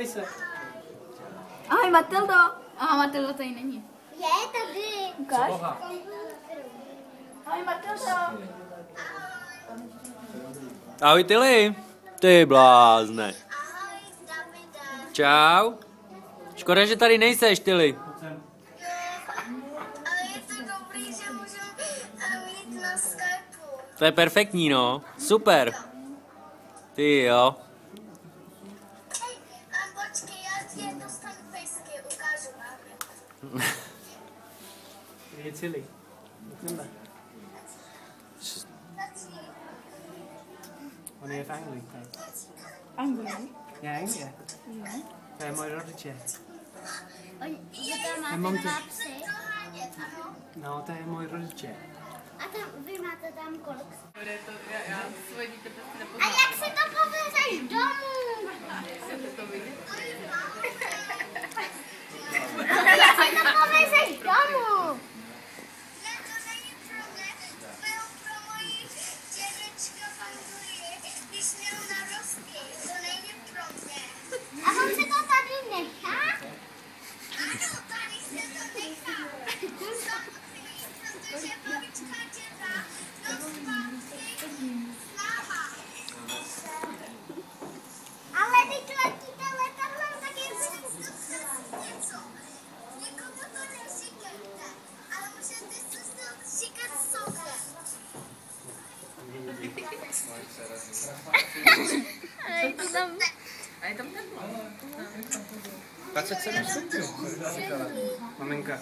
podívej se. Ahoj Matildo. Aha, Matilda tady není. Je tady. Ukáž. Ahoj Matildo. Ahoj Tyli. Ty blázne. Ahoj, Davida. Čau. Škoda, že tady nejseš, Tyli. Ale je to dobrý, že můžeme mít na Skypeu. To je perfektní, no. Super. Ty jo. Hej, a počkej, já ti jednu stanu pejsky ukážu vám. Je celý. Jdeme. On je v Anglii. Anglii. Je Anglie. To je moje rodiče. Že tam máte Mám dva to. psy. No, to je moje rodiče. A tam, vy máte tam kolik? Já svoje dítě prostě A nepoznám. jak se to povezeš domů? Chcete to vidět? Ale jak se to povezeš domů? Ne, to není pro mě, to bylo pro moji dědečka v Anglii, když měl narostky. To není pro mě. A on se to tady nechá? Ano, tady se to nechá. Samozřejmě, protože babička děda zpátky snaha. Ale teď letíte letadlem, tak je něco. Nikomu to neříkejte, ale můžete se z toho říkat soudem. A je tam teplo. 27 stupňů. Maminka.